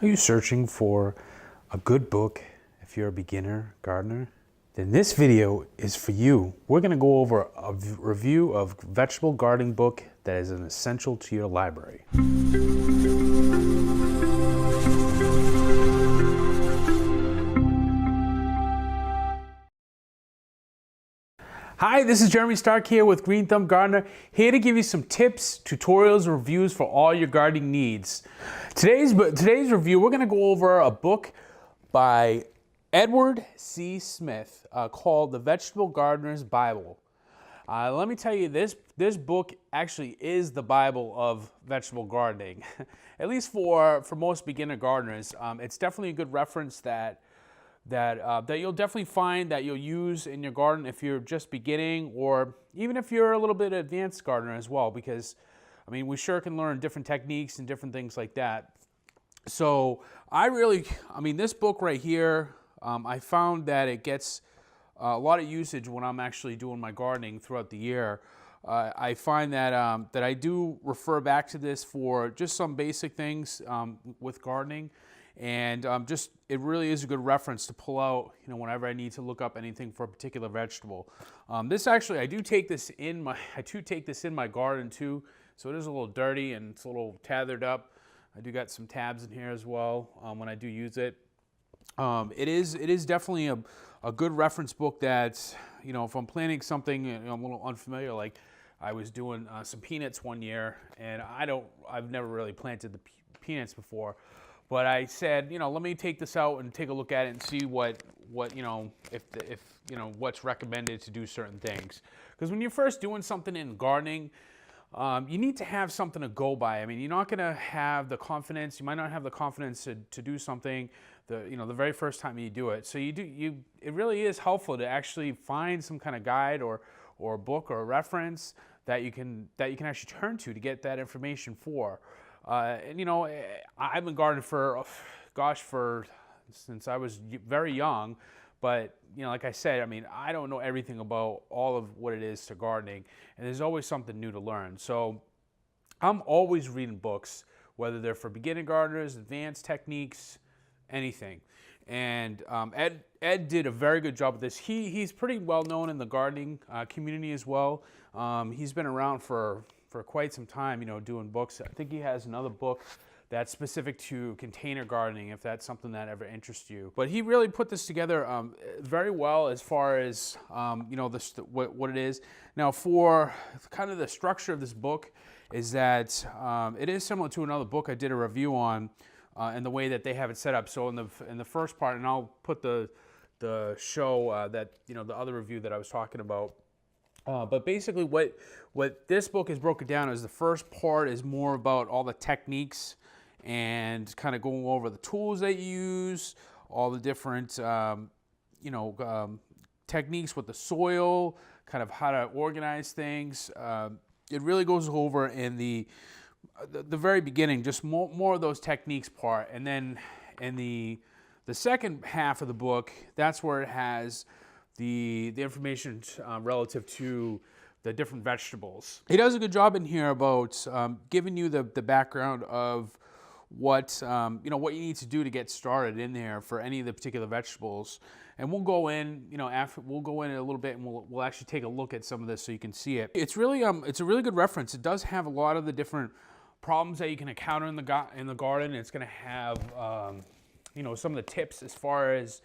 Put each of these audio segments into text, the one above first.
Are you searching for a good book if you're a beginner gardener? Then this video is for you. We're going to go over a review of vegetable gardening book that is an essential to your library. Hi, this is Jeremy Stark here with Green Thumb Gardener, here to give you some tips, tutorials, and reviews for all your gardening needs. Today's review, we're going to go over a book by Edward C. Smith called The Vegetable Gardener's Bible. Let me tell you, this book actually is the Bible of vegetable gardening, at least for most beginner gardeners. It's definitely a good reference that you'll definitely find that you'll use in your garden if you're just beginning, or even if you're a little bit advanced gardener as well, because I mean, we sure can learn different techniques and different things like that. So this book right here, I found that it gets a lot of usage when I'm actually doing my gardening throughout the year. I find that that I do refer back to this for just some basic things with gardening. And it really is a good reference to pull out, whenever I need to look up anything for a particular vegetable. I do take this in my garden too, so it is a little dirty and it's a little tethered up. I do got some tabs in here as well when I do use it. It is definitely a good reference book that, if I'm planting something I'm a little unfamiliar, like I was doing some peanuts one year, and I've never really planted the peanuts before. But I said, let me take this out and take a look at it and see what what's recommended to do certain things. Because when you're first doing something in gardening, you need to have something to go by. I mean, you're not going to have the confidence. You might not have the confidence to do something the very first time you do it. So it really is helpful to actually find some kind of guide or a book or a reference that you can actually turn to get that information for. I've been gardening since I was very young, but like I said, I mean, I don't know everything about all of what it is to gardening, and there's always something new to learn. So I'm always reading books, whether they're for beginner gardeners, advanced techniques, anything. And Ed did a very good job with this. He's pretty well known in the gardening community as well. He's been around for quite some time, doing books. I think he has another book that's specific to container gardening, if that's something that ever interests you. But he really put this together very well as far as what it is. Now, for kind of the structure of this book is that it is similar to another book I did a review on, and the way that they have it set up. So in the first part, and I'll put the show that the other review that I was talking about. But basically what this book is broken down is the first part is more about all the techniques and kind of going over the tools that you use, all the different techniques with the soil, kind of how to organize things. It really goes over in the very beginning, just more of those techniques part. And then in the second half of the book, that's where it has the information relative to the different vegetables. He does a good job in here about giving you the background of what what you need to do to get started in there for any of the particular vegetables. And we'll go in, we'll go in a little bit, and we'll actually take a look at some of this so you can see it. It's really it's a really good reference. It does have a lot of the different problems that you can encounter in the garden. It's going to have some of the tips as far as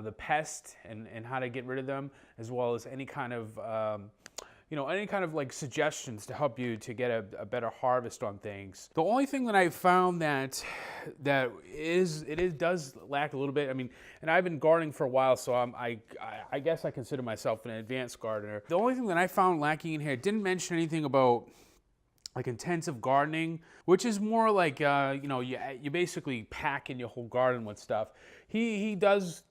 the pest and how to get rid of them, as well as any kind of like suggestions to help you to get a better harvest on things. The only thing that I found that does lack a little bit. I mean, and I've been gardening for a while, so I guess I consider myself an advanced gardener. The only thing that I found lacking in here, it didn't mention anything about like intensive gardening, which is more like you basically pack in your whole garden with stuff. He does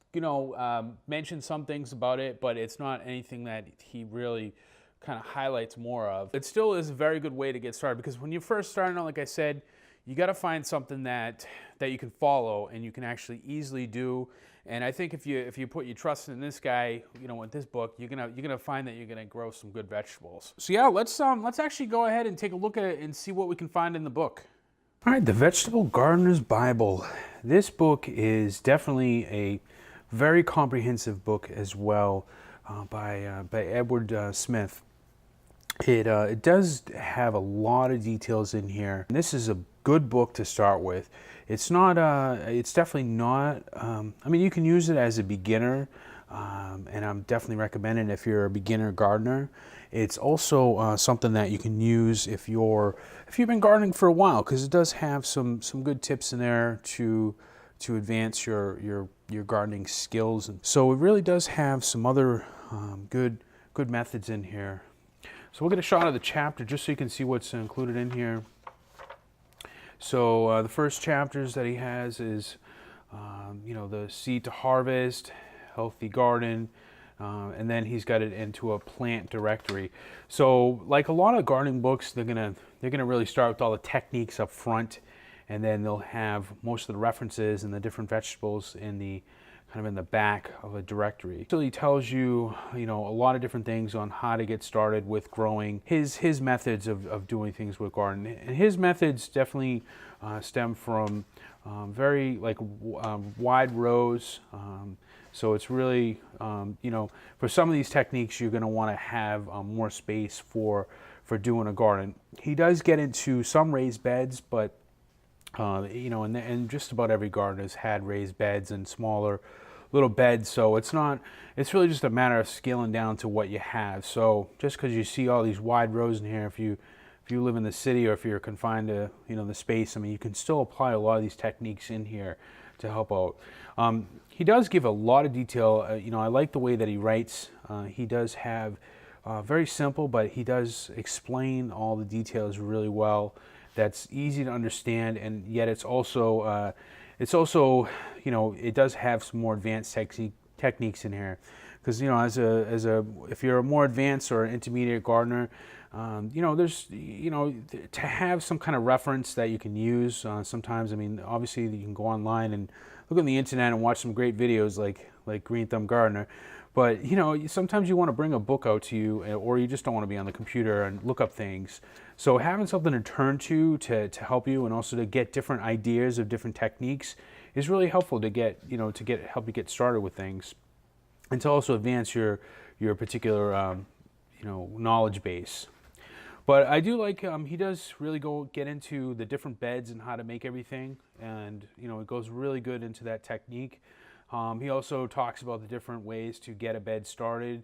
mention some things about it, but it's not anything that he really kind of highlights more of. It still is a very good way to get started, because when you're first starting out, like I said, you got to find something that you can follow and you can actually easily do. And I think if you put your trust in this guy, with this book, you're gonna find that you're gonna grow some good vegetables. So yeah, let's actually go ahead and take a look at it and see what we can find in the book. All right, The Vegetable Gardener's Bible. This book is definitely a very comprehensive book as well, by Edward Smith. It does have a lot of details in here. This is a good book to start with. It's not. It's definitely not. I mean, you can use it as a beginner, and I'm definitely recommending if you're a beginner gardener. It's also something that you can use if you've been gardening for a while, because it does have some good tips in there to advance your gardening skills. And so it really does have some other good methods in here. So we'll get a shot of the chapter just so you can see what's included in here. So the first chapters that he has is, the seed to harvest, healthy garden, and then he's got it into a plant directory. So like a lot of gardening books, they're gonna really start with all the techniques up front, and then they'll have most of the references and the different vegetables in the back of a directory. So he tells you, a lot of different things on how to get started with growing. His methods of doing things with garden, and his methods definitely stem from very wide rows. So it's really, for some of these techniques, you're going to want to have more space for doing a garden. He does get into some raised beds, but and just about every garden has had raised beds and smaller little beds, so it's really just a matter of scaling down to what you have. So just because you see all these wide rows in here, if you live in the city or if you're confined to the space, I mean, you can still apply a lot of these techniques in here to help out. He does give a lot of detail. I like the way that he writes. He does have very simple, but he does explain all the details really well. That's easy to understand, and yet it's also it does have some more advanced techniques in here, because if you're a more advanced or intermediate gardener, there's to have some kind of reference that you can use. Sometimes, I mean, obviously you can go online and look on the internet and watch some great videos like Green Thumb Gardener. But sometimes you want to bring a book out to you, or you just don't want to be on the computer and look up things. So having something to turn to help you, and also to get different ideas of different techniques, is really helpful to help you get started with things, and to also advance your particular knowledge base. But I do like he does really get into the different beds and how to make everything, and it goes really good into that technique. He also talks about the different ways to get a bed started.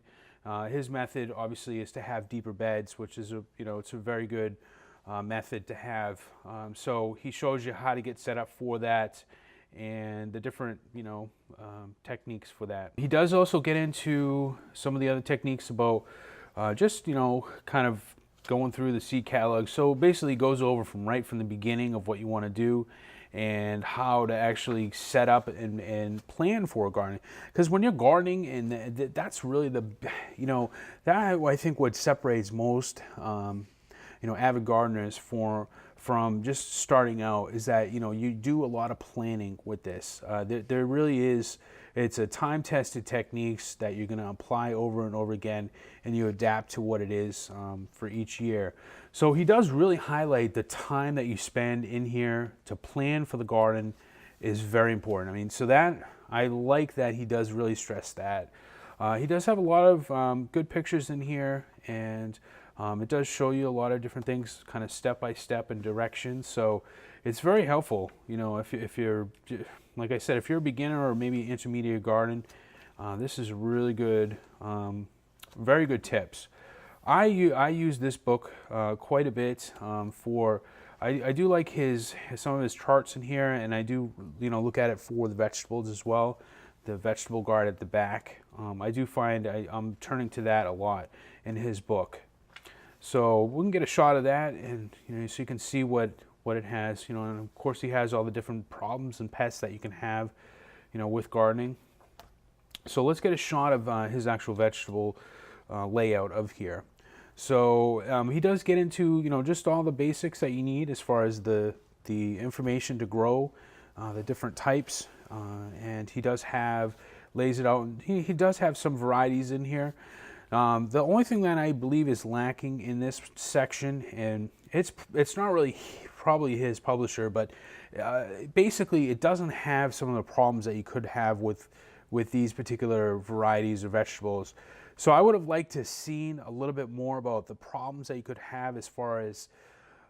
His method obviously is to have deeper beds, which is it's a very good method to have. So he shows you how to get set up for that, and the different techniques for that. He does also get into some of the other techniques about just kind of going through the seed catalog. So basically, goes over right from the beginning of what you want to do, and how to actually set up and plan for gardening. Because when you're gardening, and that's really that I think what separates most avid gardeners from just starting out, is that you do a lot of planning with this. There really is. It's a time-tested techniques that you're going to apply over and over again, and you adapt to what it is for each year. So he does really highlight the time that you spend in here to plan for the garden is very important. I mean, so that I like that he does really stress that. He does have a lot of good pictures in here, and it does show you a lot of different things, kind of step by step and directions. So it's very helpful. If you're, like I said, if you're a beginner or maybe intermediate garden, this is really good, very good tips. I use this book quite a bit I do like some of his charts in here, and I do look at it for the vegetables as well, the vegetable guard at the back. I do find I'm turning to that a lot in his book. So we can get a shot of that, and so you can see what it has. And of course he has all the different problems and pests that you can have with gardening. So let's get a shot of his actual vegetable layout of here. So he does get into just all the basics that you need as far as the information to grow the different types, and he does lays it out. He does have some varieties in here. The only thing that I believe is lacking in this section, and it's not really probably his publisher, but basically it doesn't have some of the problems that you could have with these particular varieties of vegetables. So I would have liked to have seen a little bit more about the problems that you could have as far as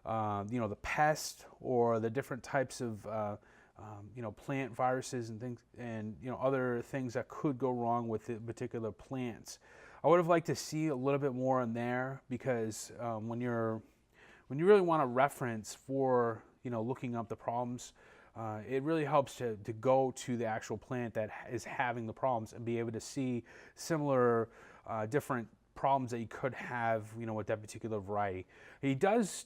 the pest or the different types of plant viruses and things, and other things that could go wrong with the particular plants. I would have liked to see a little bit more in there, because when you really want a reference for looking up the problems, it really helps to go to the actual plant that is having the problems and be able to see similar different problems that you could have with that particular variety. He does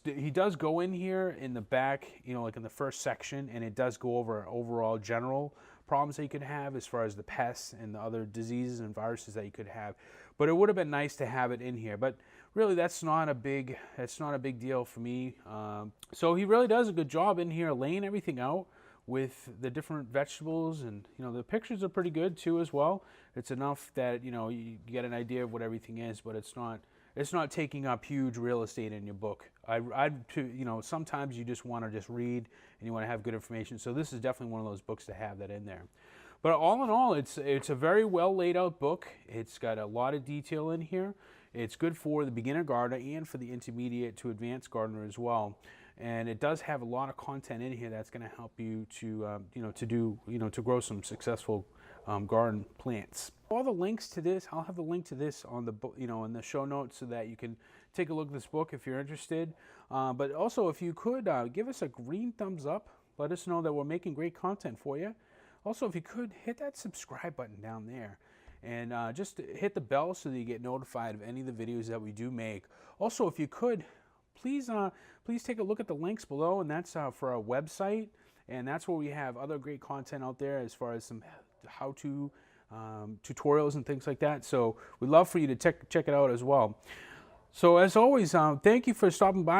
go in here in the back, like in the first section, and it does go over overall general problems that you could have as far as the pests and the other diseases and viruses that you could have. But it would have been nice to have it in here, but really that's not a big deal for me. So he really does a good job in here laying everything out with the different vegetables, and the pictures are pretty good too as well. It's enough that you get an idea of what everything is, but it's not taking up huge real estate in your book. Sometimes you just want to just read and you want to have good information. So this is definitely one of those books to have that in there. But all in all, it's a very well laid out book. It's got a lot of detail in here. It's good for the beginner gardener and for the intermediate to advanced gardener as well. And it does have a lot of content in here that's going to help you to grow some successful garden plants. All the links to this, I'll have the link to this on the in the show notes, so that you can take a look at this book if you're interested. But also, if you could give us a green thumbs up, let us know that we're making great content for you. Also, if you could hit that subscribe button down there, and just hit the bell so that you get notified of any of the videos that we do make. Also, if you could, please take a look at the links below, and that's for our website, and that's where we have other great content out there as far as some how-to tutorials and things like that. So we'd love for you to check it out as well. So as always, thank you for stopping by.